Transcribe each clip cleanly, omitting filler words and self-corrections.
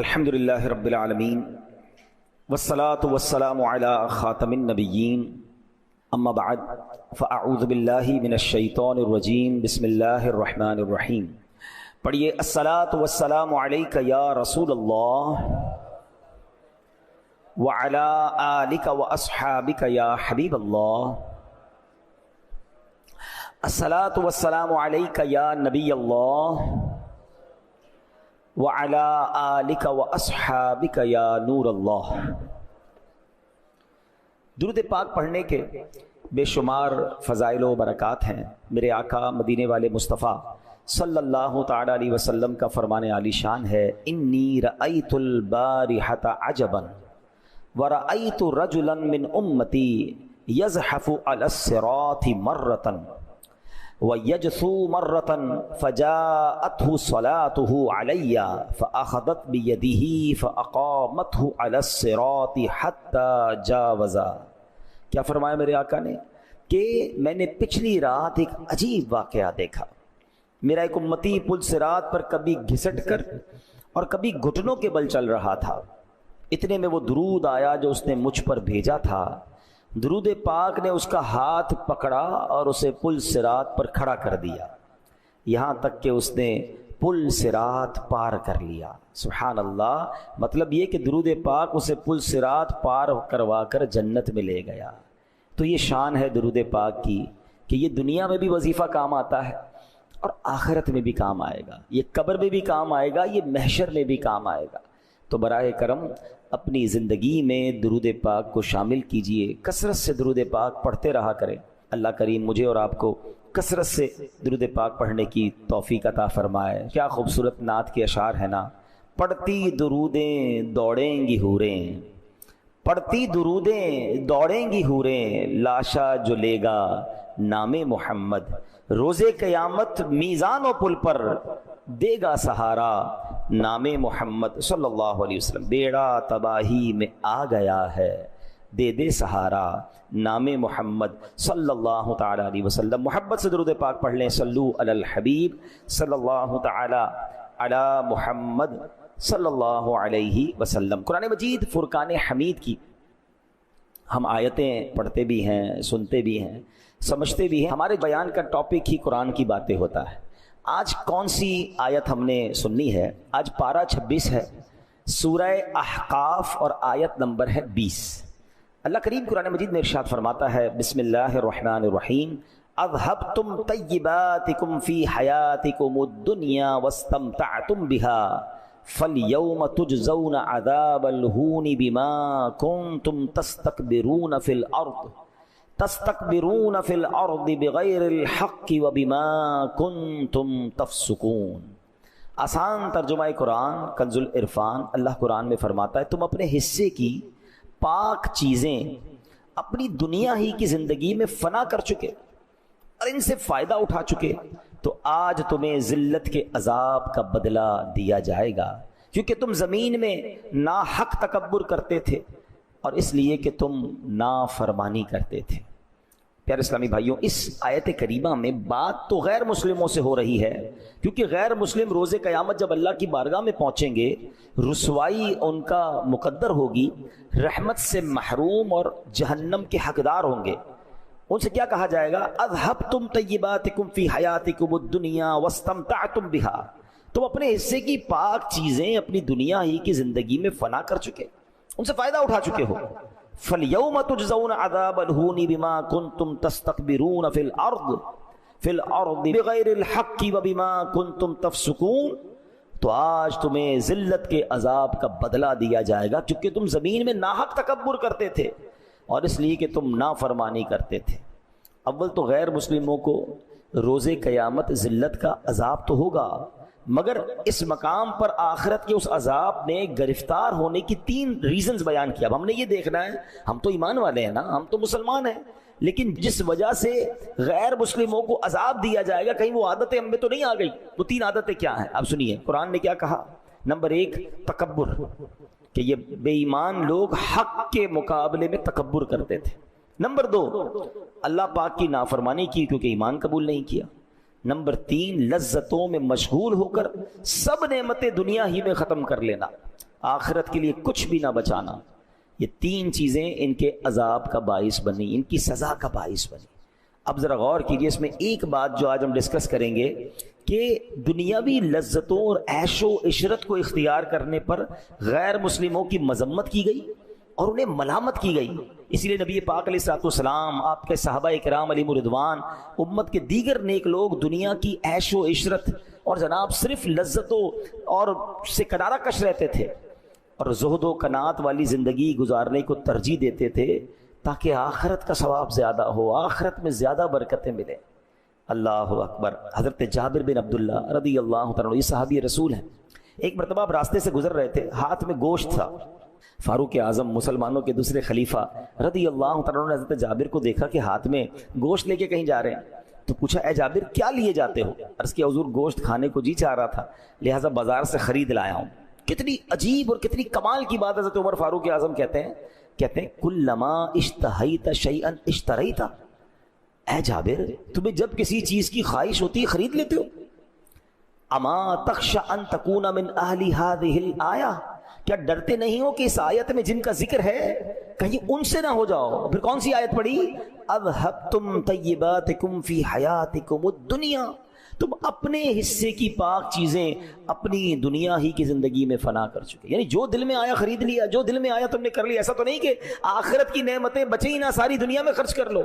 الحمدللہ رب العالمین والصلاة والسلام علی خاتم النبیین اما بعد فاعوذ باللہ من الشیطان الرجیم بسم اللہ الرحمن الرحیم۔ پڑھیے الصلاة والسلام علیک یا رسول اللہ وعلی آلک واصحابک یا حبیب اللہ۔ الصلاة والسلام علیک یا نبی اللہ وعلی آلک واصحابک یا نور اللہ۔ درود پاک پڑھنے کے بے شمار فضائل و برکات ہیں۔ میرے آقا مدینے والے مصطفیٰ صلی اللہ تعالی علیہ وسلم کا فرمان عالی شان ہے، انی رأیت البارحۃ عجبا ورأیت رجلا من امتی یزحف علی الصراط مرۃ وَيَجْثُو مَرَّةً فَجَاءَتْهُ صَلَاتُهُ عَلَيَّ فَأَخَذَتْ بِيَدِهِ فَأَقَامَتْهُ عَلَى الصِّرَاطِ حَتَّى جَاوَزَا۔ کیا فرمایا میرے آقا نے کہ میں نے پچھلی رات ایک عجیب واقعہ دیکھا۔ میرا ایک امتی پل صراط پر کبھی گھسٹ کر اور کبھی گھٹنوں کے بل چل رہا تھا، اتنے میں وہ درود آیا جو اس نے مجھ پر بھیجا تھا۔ درود پاک نے اس کا ہاتھ پکڑا اور اسے پل صراط پر کھڑا کر دیا، یہاں تک کہ اس نے پل صراط پار کر لیا۔ سبحان اللہ، مطلب یہ کہ درود پاک اسے پل صراط پار کروا کر جنت میں لے گیا۔ تو یہ شان ہے درود پاک کی کہ یہ دنیا میں بھی وظیفہ کام آتا ہے اور آخرت میں بھی کام آئے گا، یہ قبر میں بھی کام آئے گا، یہ محشر میں بھی کام آئے گا۔ تو برائے کرم اپنی زندگی میں درود پاک کو شامل کیجئے، کثرت سے درود پاک پڑھتے رہا کریں۔ اللہ کریم مجھے اور آپ کو کثرت سے درود پاک پڑھنے کی توفیق عطا فرمائے۔ کیا خوبصورت نعت کے اشعار ہیں نا، پڑھتی درودیں دوڑیں گی حوریں، پڑھتی درودیں دوڑیں گی حوریں، لاشا جو لے گا نام محمد، روزے قیامت میزان و پل پر دے گا سہارا نام محمد صلی اللہ علیہ وسلم۔ بیڑا تباہی میں آ گیا ہے، دے دے سہارا نام محمد صلی اللہ تعالی علیہ وسلم۔ محبت سے درود پاک پڑھ لیں، صلو علی الحبیب صلی اللہ تعالی علی محمد صلی اللہ علیہ وسلم۔ قرآن مجید فرقان حمید کی ہم آیتیں پڑھتے بھی ہیں، سنتے بھی ہیں، سمجھتے بھی ہیں۔ ہمارے بیان کا ٹاپک ہی قرآن کی باتیں ہوتا ہے۔ آج کون سی آیت ہم نے سننی ہے؟ آج پارہ 26 ہے، سورہ احقاف، اور آیت نمبر ہے 20۔ اللہ کریم قرآن مجید میں ارشاد فرماتا ہے، بسم اللہ الرحمن الرحیم، اذھبتم طیباتکم فی حیاتکم الدنیا واستمتعتم بها فالیوم تجزون عذاب الہون بما کنتم تستکبرون فی الارض بغیر الحق وبما کنتم تفسقون۔ آسان ترجمہ قرآن کنز العرفان، اللہ قرآن میں فرماتا ہے تم اپنے حصے کی پاک چیزیں اپنی دنیا ہی کی زندگی میں فنا کر چکے اور ان سے فائدہ اٹھا چکے، تو آج تمہیں ذلت کے عذاب کا بدلہ دیا جائے گا، کیونکہ تم زمین میں ناحق تکبر کرتے تھے اور اس لیے کہ تم نافرمانی کرتے تھے۔ پیارے اسلامی بھائیوں، اس آیت کریمہ میں بات تو غیر مسلموں سے ہو رہی ہے، کیونکہ غیر مسلم روز قیامت جب اللہ کی بارگاہ میں پہنچیں گے، رسوائی ان کا مقدر ہوگی، رحمت سے محروم اور جہنم کے حقدار ہوں گے۔ ان سے کیا کہا جائے گا؟ اذھبتم طیباتکم فی حیاتکم الدنیا واستمتعتم بها، تم اپنے حصے کی پاک چیزیں اپنی دنیا ہی کی زندگی میں فنا کر چکے، ان سے فائدہ اٹھا چکے ہو۔ فَالْيَوْمَ تُجْزَوْنَ عَذَابَ الْهُونِ بِمَا كُنْتُمْ تَسْتَكْبِرُونَ فِي الْأَرْضِ بِغَيْرِ الْحَقِّ وَبِمَا كُنْتُمْ تَفْسُقُونَ، تو آج تمہیں ذلت کے عذاب کا بدلہ دیا جائے گا کیونکہ تم زمین میں ناحق تکبر کرتے تھے اور اس لیے کہ تم نافرمانی کرتے تھے۔ اول تو غیر مسلموں کو روز قیامت ذلت کا عذاب تو ہوگا، مگر اس مقام پر آخرت کے اس عذاب نے گرفتار ہونے کی 3 ریزنز بیان کیا۔ اب ہم نے یہ دیکھنا ہے، ہم تو ایمان والے ہیں نا، ہم تو مسلمان ہیں، لیکن جس وجہ سے غیر مسلموں کو عذاب دیا جائے گا، کہیں وہ عادتیں ہم میں تو نہیں آ گئی؟ وہ 3 عادتیں کیا ہیں؟ اب سنیے قرآن نے کیا کہا۔ نمبر 1 تکبر، کہ یہ بے ایمان لوگ حق کے مقابلے میں تکبر کرتے تھے۔ نمبر 2 اللہ پاک کی نافرمانی کی کیونکہ ایمان قبول نہیں کیا۔ نمبر 3 لذتوں میں مشغول ہو کر سب نعمتیں دنیا ہی میں ختم کر لینا۔ آخرت کے لیے کچھ بھی نہ بچانا، یہ تین چیزیں ان کے عذاب کا باعث بنی، ان کی سزا کا باعث بنی۔ اب ذرا غور کیجیے، اس میں ایک بات جو آج ہم ڈسکس کریں گے کہ دنیاوی لذتوں اور عیش و عشرت کو اختیار کرنے پر غیر مسلموں کی مذمت کی گئی اور انہیں ملامت کی گئی۔ اسی لیے نبی پاک علیہ الصلوۃ والسلام، آپ کے صحابہ کرام علیہم الرضوان، امت کے دیگر نیک لوگ دنیا کی عیش و عشرت اور جناب صرف لذتوں اور سے کنارہ کش رہتے تھے اور زہد و قناعت والی زندگی گزارنے کو ترجیح دیتے تھے تاکہ آخرت کا ثواب زیادہ ہو، آخرت میں زیادہ برکتیں ملیں۔ اللہ اکبر۔ حضرت جابر بن عبداللہ رضی اللہ تعالیٰ عنہ، یہ صحابی رسول ہیں، ایک مرتبہ آپ راستے سے گزر رہے تھے، ہاتھ میں گوشت تھا۔ فاروق اعظم مسلمانوں کے دوسرے خلیفہ رضی اللہ تعالیٰ عنہ نے حضرت جابر کو دیکھا کہ ہاتھ میں گوشت لے کے کہیں جا رہے ہیں، تو پوچھا اے جابر کیا لیے جاتے ہو؟ عرض کیا حضور گوشت کھانے کو جی چاہ رہا تھا، لہٰذا بازار سے خرید لایا ہوں۔ کتنی عجیب اور کتنی کمال کی بات حضرت عمر فاروق اعظم کہتے ہیں کلما اشتہیت شیئا اشتریتا، اے جابر تمہیں جب کسی چیز کی خواہش ہوتی ہے خرید لیتے ہو۔ اما تخشى ان تکون من اہل هذه الآیہ، کیا ڈرتے نہیں ہو کہ اس آیت میں جن کا ذکر ہے کہیں ان سے نہ ہو جاؤ؟ پھر کون سی آیت پڑھی؟ اذهبتم طیباتکم فی حیاتکم الدنیا، تم اپنے حصے کی پاک چیزیں اپنی دنیا ہی کی زندگی میں فنا کر چکے، یعنی جو دل میں آیا خرید لیا، جو دل میں آیا تم نے کر لیا۔ ایسا تو نہیں کہ آخرت کی نعمتیں بچیں ہی نہ، ساری دنیا میں خرچ کر لو۔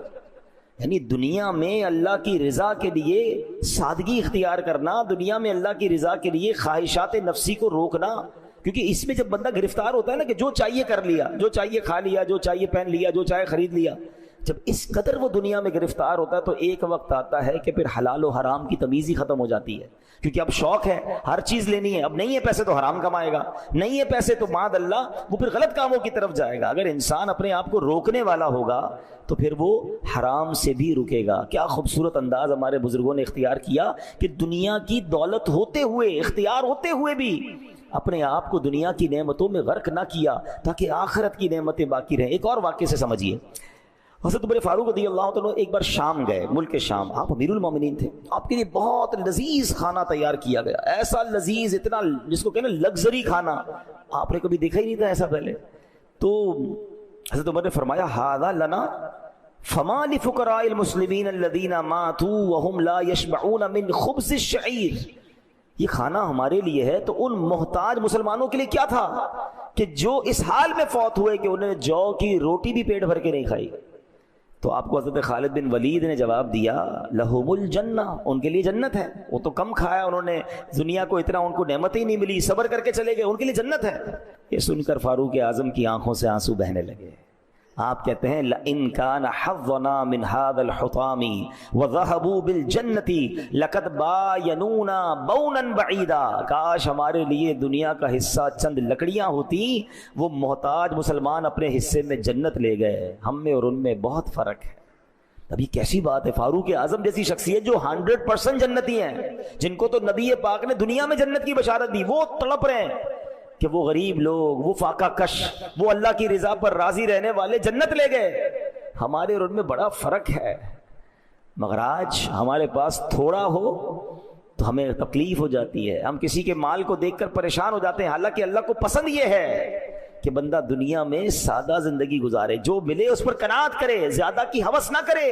یعنی دنیا میں اللہ کی رضا کے لیے سادگی اختیار کرنا، دنیا میں اللہ کی رضا کے لیے خواہشات نفسی کو روکنا، کیونکہ اس میں جب بندہ گرفتار ہوتا ہے نا کہ جو چاہیے کر لیا، جو چاہیے کھا لیا، جو چاہیے پہن لیا، جو چاہے خرید لیا، جب اس قدر وہ دنیا میں گرفتار ہوتا ہے تو ایک وقت آتا ہے کہ پھر حلال و حرام کی تمیز ہی ختم ہو جاتی ہے، کیونکہ اب شوق ہے، ہر چیز لینی ہے، اب نہیں ہے پیسے تو حرام کمائے گا، نہیں ہے پیسے تو معاذ اللہ وہ پھر غلط کاموں کی طرف جائے گا۔ اگر انسان اپنے آپ کو روکنے والا ہوگا تو پھر وہ حرام سے بھی رکے گا۔ کیا خوبصورت انداز ہمارے بزرگوں نے اختیار کیا کہ دنیا کی دولت ہوتے ہوئے، اختیار ہوتے ہوئے بھی اپنے آپ کو دنیا کی نعمتوں میں غرق نہ کیا تاکہ آخرت کی نعمتیں باقی رہیں۔ ایک اور واقعے سے سمجھیے، حضرت عمر فاروق رضی اللہ عنہ ایک بار شام گئے، ملک شام، آپ امیر المومنین تھے، آپ کے لیے بہت لذیذ کھانا تیار کیا گیا، ایسا لذیذ، اتنا جس کو کہنا لگژری کھانا، آپ نے کبھی دیکھا ہی نہیں تھا ایسا پہلے۔ تو حضرت عمر نے فرمایا ھذا لنا فما لفقراء المسلمین الذین ماتوا وهم لا یشبعون من خبز الشعیر، یہ کھانا ہمارے لیے ہے تو ان محتاج مسلمانوں کے لیے کیا تھا کہ جو اس حال میں فوت ہوئے کہ انہوں نے جو کی روٹی بھی پیٹ بھر کے نہیں کھائی۔ تو آپ کو حضرت خالد بن ولید نے جواب دیا لہم الجنہ، ان کے لیے جنت ہے، وہ تو کم کھایا انہوں نے، دنیا کو اتنا ان کو نعمت ہی نہیں ملی، صبر کر کے چلے گئے، ان کے لیے جنت ہے۔ یہ سن کر فاروق اعظم کی آنکھوں سے آنسو بہنے لگے۔ آپ کہتے ہیں لَإِن كَانَ حَظُّنَا مِنْ هَذَا الْحُطَامِ وَذَهَبُوا بِالْجَنَّةِ لَقَدْ بَايَنُونَا بَوْنًا بَعِيدًا، کاش ہمارے لیے دنیا کا حصہ چند لکڑیاں ہوتی، وہ محتاج مسلمان اپنے حصے میں جنت لے گئے، ہم میں اور ان میں بہت فرق ہے۔ اب یہ کیسی بات ہے، فاروق اعظم جیسی شخصیت جو 100% جنتی ہیں، جن کو تو نبی پاک نے دنیا میں جنت کی بشارت دی، وہ تڑپ رہے ہیں کہ وہ غریب لوگ، وہ فاقہ کش، وہ اللہ کی رضا پر راضی رہنے والے جنت لے گئے، ہمارے اور ان میں بڑا فرق ہے۔ مگر آج ہمارے پاس تھوڑا ہو تو ہمیں تکلیف ہو جاتی ہے، ہم کسی کے مال کو دیکھ کر پریشان ہو جاتے ہیں، حالانکہ اللہ کو پسند یہ ہے کہ بندہ دنیا میں سادہ زندگی گزارے، جو ملے اس پر قناعت کرے، زیادہ کی ہوس نہ کرے،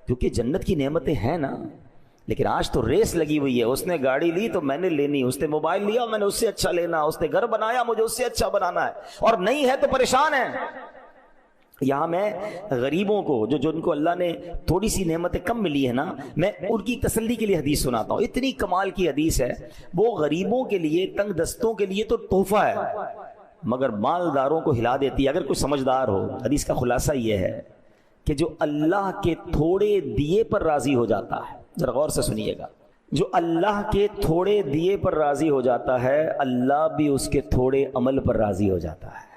کیونکہ جنت کی نعمتیں ہیں نا۔ لیکن آج تو ریس لگی ہوئی ہے، اس نے گاڑی لی تو میں نے لینی، اس نے موبائل لیا میں نے اس سے اچھا لینا، اس نے گھر بنایا مجھے اس سے اچھا بنانا ہے، اور نہیں ہے تو پریشان ہے۔ یہاں میں غریبوں کو جو جن کو اللہ نے تھوڑی سی نعمتیں کم ملی ہے نا، میں ان کی تسلی کے لیے حدیث سناتا ہوں، اتنی کمال کی حدیث ہے، وہ غریبوں کے لیے، تنگ دستوں کے لیے تو تحفہ ہے، مگر مالداروں کو ہلا دیتی ہے اگر کوئی سمجھدار ہو۔ حدیث کا خلاصہ یہ ہے کہ جو اللہ کے تھوڑے دیے پر راضی ہو جاتا ہے، ذرا غور سے سنیے گا، جو اللہ کے تھوڑے دیے پر راضی ہو جاتا ہے، اللہ بھی اس کے تھوڑے عمل پر راضی ہو جاتا ہے۔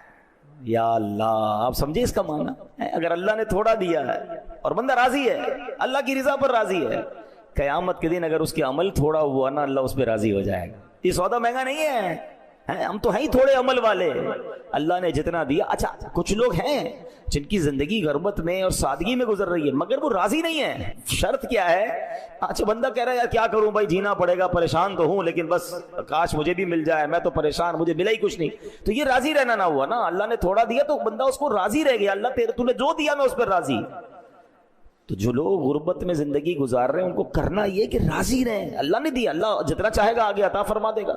یا اللہ، آپ سمجھے اس کا معنی؟ اگر اللہ نے تھوڑا دیا ہے اور بندہ راضی ہے، اللہ کی رضا پر راضی ہے، قیامت کے دن اگر اس کے عمل تھوڑا ہوا نا، اللہ اس پہ راضی ہو جائے گا۔ یہ سودا مہنگا نہیں ہے، ہم تو ہیں ہی تھوڑے عمل والے، اللہ نے جتنا دیا. اچھا کچھ لوگ ہیں جن کی زندگی غربت میں اور سادگی میں گزر رہی ہے مگر وہ راضی نہیں ہے. شرط کیا ہے؟ اچھا بندہ کہہ رہا ہے یار کیا کروں بھائی، جینا پڑے گا، پریشان تو ہوں لیکن بس کاش مجھے بھی مل جائے، میں تو پریشان، مجھے ملا ہی کچھ نہیں. تو یہ راضی رہنا نہ ہوا نا. اللہ نے تھوڑا دیا تو بندہ اس کو راضی رہ گیا، اللہ تو نے جو دیا میں اس پر راضی. تو جو لوگ غربت میں زندگی گزار رہے ہیں ان کو کرنا یہ کہ راضی رہیں. اللہ نے دیا، اللہ جتنا چاہے گا آگے عطا فرما دے گا،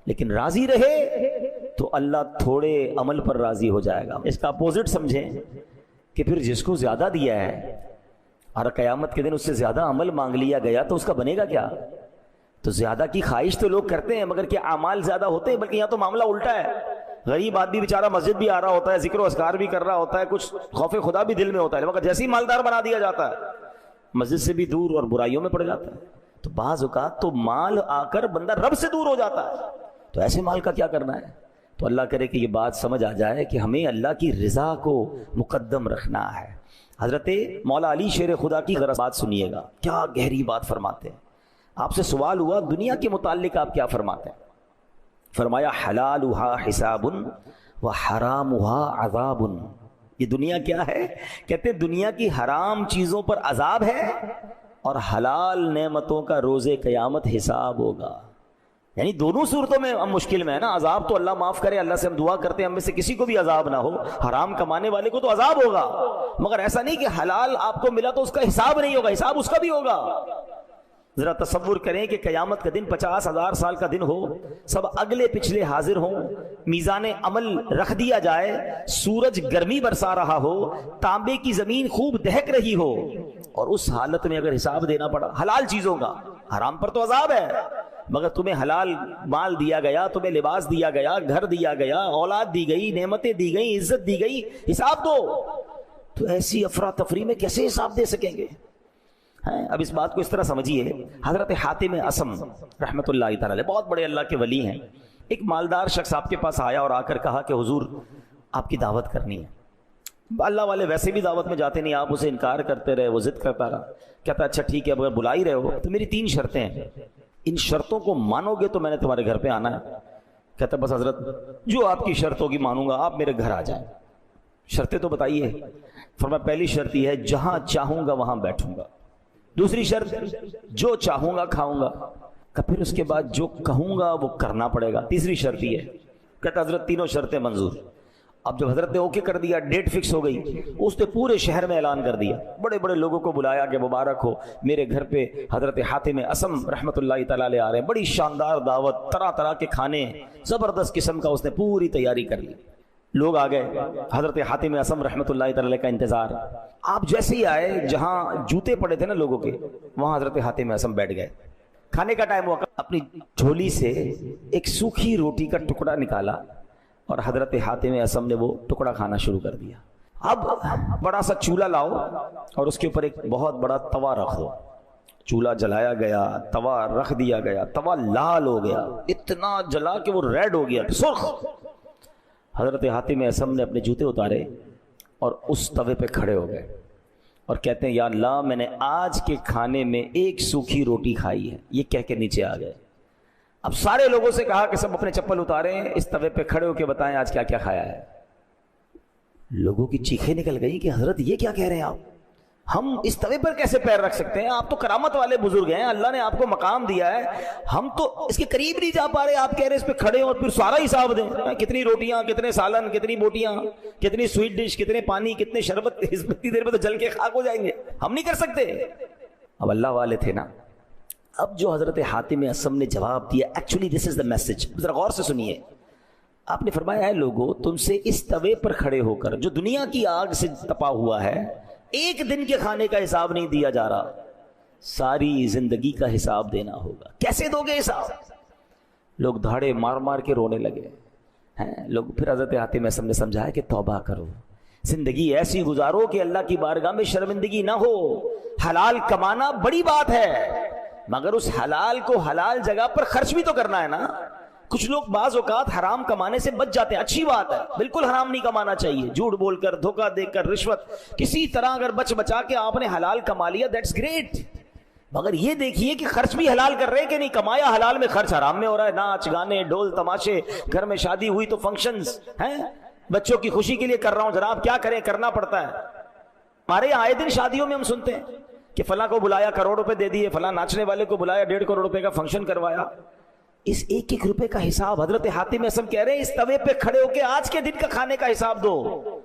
لیکن راضی رہے تو اللہ تھوڑے عمل پر راضی ہو جائے گا. اس کا اپوزٹ سمجھیں کہ پھر جس کو زیادہ دیا ہے اور قیامت کے دن اس سے زیادہ عمل مانگ لیا گیا تو اس کا بنے گا کیا؟ تو زیادہ کی خواہش تو لوگ کرتے ہیں مگر کیا اعمال زیادہ ہوتے ہیں؟ بلکہ یہاں تو معاملہ الٹا ہے. غریب آدمی بیچارہ مسجد بھی آ رہا ہوتا ہے، ذکر و اذکار بھی کر رہا ہوتا ہے، کچھ خوف خدا بھی دل میں ہوتا ہے، مگر جیسے ہی مالدار بنا دیا جاتا ہے مسجد سے بھی دور اور برائیوں میں پڑ جاتا ہے. تو بعض اوقات تو مال آ کر بندہ رب سے دور ہو جاتا ہے. تو ایسے مال کا کیا کرنا ہے؟ تو اللہ کرے کہ یہ بات سمجھ آ جائے کہ ہمیں اللہ کی رضا کو مقدم رکھنا ہے. حضرت مولا علی شیر خدا کی ذرا بات سنیے گا، کیا گہری بات فرماتے ہیں. آپ سے سوال ہوا دنیا کے متعلق آپ کیا فرماتے ہیں؟ فرمایا حلالھا حساب و حرامھا عذاب. یہ دنیا کیا ہے؟ کہتے دنیا کی حرام چیزوں پر عذاب ہے اور حلال نعمتوں کا روز قیامت حساب ہوگا. یعنی دونوں صورتوں میں ہم مشکل میں ہے نا. عذاب تو اللہ معاف کرے، اللہ سے ہم دعا کرتے ہیں ہم میں سے کسی کو بھی عذاب نہ ہو. حرام کمانے والے کو تو عذاب ہوگا، مگر ایسا نہیں کہ حلال آپ کو ملا تو اس کا حساب نہیں ہوگا، حساب اس کا بھی ہوگا. ذرا تصور کریں کہ قیامت کا دن 50,000 سال کا دن ہو، سب اگلے پچھلے حاضر ہوں، میزان عمل رکھ دیا جائے، سورج گرمی برسا رہا ہو، تانبے کی زمین خوب دہک رہی ہو، اور اس حالت میں اگر حساب دینا پڑا حلال چیزوں کا. حرام پر تو عذاب ہے مگر تمہیں حلال مال دیا گیا، تمہیں لباس دیا گیا، گھر دیا گیا، اولاد دی گئی، نعمتیں دی گئی، عزت دی گئی، حساب دو. تو ایسی افراتفری میں کیسے حساب دے سکیں گے؟ اب اس بات کو اس طرح سمجھیے. حضرت حاتم اصم رحمۃ اللہ تعالی بہت بڑے اللہ کے ولی ہیں. ایک مالدار شخص آپ کے پاس آیا اور آ کر کہا کہ حضور آپ کی دعوت کرنی ہے. اللہ والے ویسے بھی دعوت میں جاتے نہیں، آپ اسے انکار کرتے رہے، وہ ضد کرتا رہا. کہتا اچھا ٹھیک ہے اگر بلا ہی رہے ہو تو میری 3 شرطیں ہیں، ان شرطوں کو مانو گے تو میں نے تمہارے گھر پہ آنا ہے. کہتا بس حضرت جو آپ کی شرط ہوگی مانوں گا، آپ میرے گھر آ جائیں. شرطیں تو بتائیے. فرمایا پہلی شرط یہ ہے جہاں چاہوں گا وہاں بیٹھوں گا. دوسری شرط جو چاہوں گا کھاؤں گا. پھر اس کے بعد جو کہوں گا وہ کرنا پڑے گا. تیسری شرط یہ ہے. کہتا حضرت تینوں شرطیں منظور. اب جب حضرت نے اوکے کر دیا، ڈیٹ فکس ہو گئی، اس نے پورے شہر میں اعلان کر دیا، بڑے بڑے لوگوں کو بلایا کہ مبارک ہو میرے گھر پہ حضرت حاتم اصم رحمۃ اللہ تعالی علیہ آ رہے ہیں. بڑی شاندار دعوت، طرح طرح کے کھانے، زبردست قسم کا اس نے پوری تیاری کر لی. لوگ آ گئے، حضرت حاتم اصم رحمۃ اللہ تعالی کا انتظار. آپ جیسے ہی آئے جہاں جوتے پڑے تھے نا لوگوں کے، وہاں حضرت حاتم اصم بیٹھ گئے. کھانے کا ٹائم ہوا، اپنی جھولی سے ایک سوکھی روٹی کا ٹکڑا نکالا اور حضرت حاتم اصم نے وہ ٹکڑا کھانا شروع کر دیا. اب بڑا سا چولہا لاؤ اور اس کے اوپر ایک بہت بڑا توا رکھ دو. چولہا جلایا گیا، توا رکھ دیا گیا، توا لال ہو گیا، اتنا جلا کہ وہ ریڈ ہو گیا، سرخ. حضرت حاتم اصم نے اپنے جوتے اتارے اور اس توے پہ کھڑے ہو گئے اور کہتے ہیں یا اللہ میں نے آج کے کھانے میں ایک سوکھی روٹی کھائی ہے. یہ کہہ کے نیچے آ گئے. اب سارے لوگوں سے کہا کہ سب اپنے چپل اتاریں، اس توے پہ کھڑے ہو کے بتائیں آج کیا کیا کھایا ہے. لوگوں کی چیخیں نکل گئی کہ حضرت یہ کیا کہہ رہے ہیں آپ، ہم اس توے پر کیسے پیر رکھ سکتے ہیں؟ آپ تو کرامت والے بزرگ ہیں، اللہ نے آپ کو مقام دیا ہے، ہم تو اس کے قریب نہیں جا پا رہے. آپ کہہ رہے اس پہ کھڑے اور پھر سارا حساب دیں، کتنی روٹیاں، کتنے سالن، کتنی بوٹیاں، کتنی سویٹ ڈش، کتنے پانی، کتنے شربت، اتنی دیر میں تو جل کے خاک ہو جائیں گے، ہم نہیں کر سکتے. اب اللہ والے تھے نا. اب جو حضرت حاتم اصم نے جواب دیا، actually this is the message, ذرا غور سے سنیے. آپ نے فرمایا ہے لوگوں تم سے اس توے پر کھڑے ہو کر جو دنیا کی آگ سے تپا ہوا ہے ایک دن کے کھانے کا حساب نہیں دیا جا رہا، ساری زندگی کا حساب دینا ہوگا. کیسے دو گے حساب؟ لوگ دھاڑے مار مار کے رونے لگے ہیں. لوگ پھر حضرت حاتم اصم نے سمجھایا کہ توبہ کرو، زندگی ایسی گزارو کہ اللہ کی بارگاہ میں شرمندگی نہ ہو. حلال کمانا بڑی بات ہے مگر اس حلال کو حلال جگہ پر خرچ بھی تو کرنا ہے نا. کچھ لوگ بعض اوقات حرام کمانے سے بچ جاتے ہیں، اچھی بات ہے، بالکل حرام نہیں کمانا چاہیے. جھوٹ بول کر، دھوکہ دے کر، رشوت، کسی طرح اگر بچا کے آپ نے حلال کما لیا دیٹس گریٹ. مگر یہ دیکھیے کہ خرچ بھی حلال کر رہے ہیں کہ نہیں، کمایا حلال میں، خرچ حرام میں ہو رہا ہے، ناچ گانے ڈول تماشے، گھر میں شادی ہوئی تو فنکشنز ہیں، بچوں کی خوشی کے لیے کر رہا ہوں جناب، کیا کریں، کرنا پڑتا ہے۔ ہمارے آئے دن شادیوں میں ہم سنتے ہیں کہ فلاں کو بلایا کروڑ روپے دے دیے، فلاں ناچنے والے کو بلایا 1.5 کروڑ روپے کا فنکشن کروایا۔ اس ایک ایک روپے کا حساب حضرت حاتم اسم کہہ رہے ہیں اس توے پہ کھڑے ہو کے آج کے دن کا کھانے کا حساب دو۔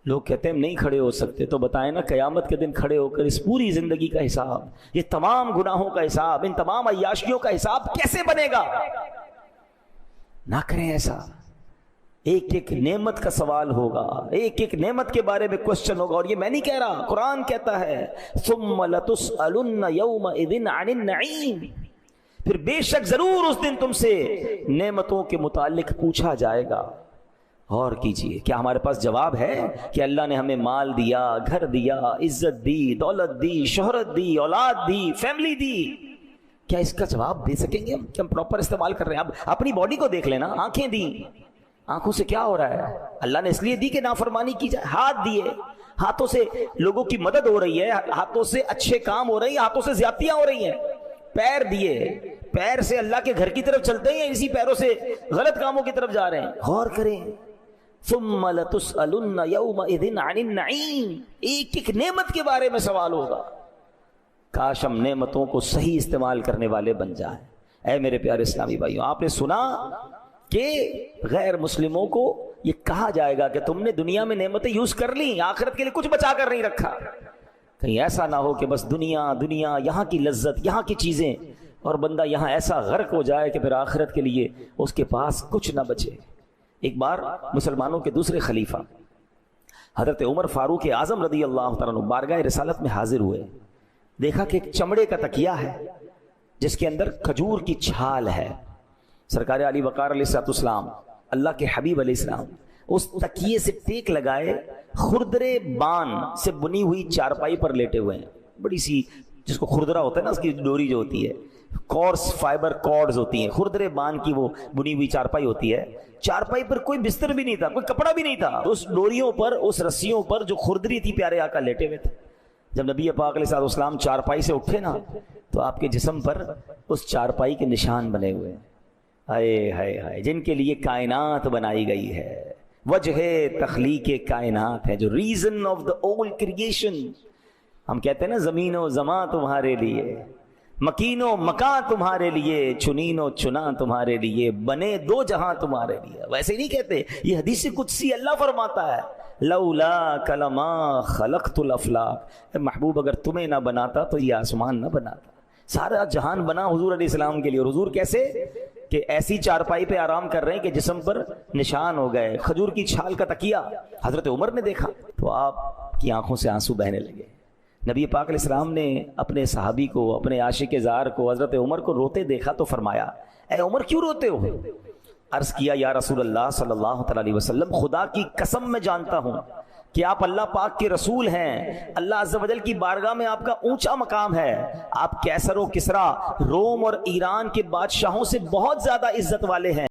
لوگ کہتے ہیں نہیں کھڑے ہو سکتے، تو بتائیں نا قیامت کے دن کھڑے ہو کر اس پوری زندگی کا حساب، یہ تمام گناہوں کا حساب، ان تمام عیاشیوں کا حساب کیسے بنے گا؟ نہ کریں ایسا۔ ایک ایک نعمت کا سوال ہوگا، ایک ایک نعمت کے بارے میں کوشچن ہوگا، اور یہ میں نہیں کہہ رہا، قرآن کہتا ہے ثم لتسألن یومئذ عن النعیم، پھر بے شک ضرور اس دن تم سے نعمتوں کے متعلق پوچھا جائے گا۔ اور کیجئے، کیا ہمارے پاس جواب ہے کہ اللہ نے ہمیں مال دیا، گھر دیا، عزت دی، دولت دی، شہرت دی، اولاد دی، فیملی دی؟ کیا اس کا جواب دے سکیں گے کہ ہم پراپر استعمال کر رہے ہیں؟ اب اپنی باڈی کو دیکھ لینا، آنکھیں دی، آنکھوں سے کیا ہو رہا ہے؟ اللہ نے اس لیے دی کہ نافرمانی کی جائے۔ ہاتھ دیے، ہاتھوں سے لوگوں کی مدد ہو رہی ہے، ہاتھوں سے اچھے کام ہو رہے ہیں، ہاتھوں سے زیادتیاں ہو رہی ہیں۔ پیر دیے، پیر سے اللہ کے گھر کی طرف چلتے ہیں، اسی پیروں سے غلط کاموں کی طرف جا رہے ہیں۔ غور کریں، ثم لتسألن یومئذ عن النعیم، ایک ایک نعمت کے بارے میں سوال ہوگا۔ کاش ہم نعمتوں کو صحیح استعمال کرنے والے بن جائیں۔ اے میرے پیارے اسلامی بھائیوں، آپ نے سنا کہ غیر مسلموں کو یہ کہا جائے گا کہ تم نے دنیا میں نعمتیں یوز کر لی، آخرت کے لیے کچھ بچا کر نہیں رکھا۔ کہیں ایسا نہ ہو کہ بس دنیا دنیا، یہاں کی لذت، یہاں کی چیزیں، اور بندہ یہاں ایسا غرق ہو جائے کہ پھر آخرت کے لیے اس کے پاس کچھ نہ بچے۔ ایک بار مسلمانوں کے دوسرے خلیفہ حضرت عمر فاروق اعظم رضی اللہ تعالیٰ عنہ بارگاہ رسالت میں حاضر ہوئے، دیکھا کہ ایک چمڑے کا تکیہ ہے جس کے اندر کھجور کی چھال ہے۔ سرکار علی وقار علیہ السلام، اللہ کے حبیب علیہ السلام، اس تکیے سے ٹیک لگائے خردرے بان سے بنی ہوئی چارپائی پر لیٹے ہوئے ہیں، بڑی سی، جس کو خردرا ہوتا ہے نا، اس کی ڈوری جو ہوتی ہے، کورس فائبر کارڈز ہوتی ہیں، خردرے بان کی وہ بنی ہوئی چارپائی ہوتی ہے۔ چارپائی پر کوئی بستر بھی نہیں تھا، کوئی کپڑا بھی نہیں تھا، اس ڈوریوں پر، اس رسیوں پر جو خردری تھی، پیارے آقا لیٹے ہوئے تھے۔ جب نبی پاک علیہ السلام چارپائی سے اٹھے نا، تو آپ کے جسم پر اس چارپائی کے نشان بنے ہوئے ہیں۔ ہائے ہائے ہائے، جن کے لیے کائنات بنائی گئی ہے، وجہ تخلیق کائنات ہے، جو ریزن آف دا اول کریشن۔ ہم کہتے ہیں نا زمین و زمان تمہارے لیے، مکین و مکان تمہارے لیے، چنین و چنا تمہارے لیے، بنے دو جہاں تمہارے لیے۔ ویسے نہیں کہتے، یہ حدیث قدسی اللہ فرماتا ہے، لولا کلما خلقت الافلاق، محبوب اگر تمہیں نہ بناتا تو یہ آسمان نہ بناتا۔ سارا جہان بنا حضور علیہ السلام کے لیے، اور حضور کیسے کہ ایسی چارپائی پہ آرام کر رہے ہیں کہ جسم پر نشان ہو گئے، کھجور کی چھال کا تکیہ۔ حضرت عمر نے دیکھا تو آپ کی آنکھوں سے آنسو بہنے لگے۔ نبی پاک علیہ السلام نے اپنے صحابی کو، اپنے عاشق زار کو، حضرت عمر کو روتے دیکھا تو فرمایا، اے عمر کیوں روتے ہو؟ عرض کیا، یا رسول اللہ صلی اللہ علیہ وسلم، خدا کی قسم میں جانتا ہوں کہ آپ اللہ پاک کے رسول ہیں، اللہ عز و جل کی بارگاہ میں آپ کا اونچا مقام ہے، آپ کیسر و کسریٰ، روم اور ایران کے بادشاہوں سے بہت زیادہ عزت والے ہیں۔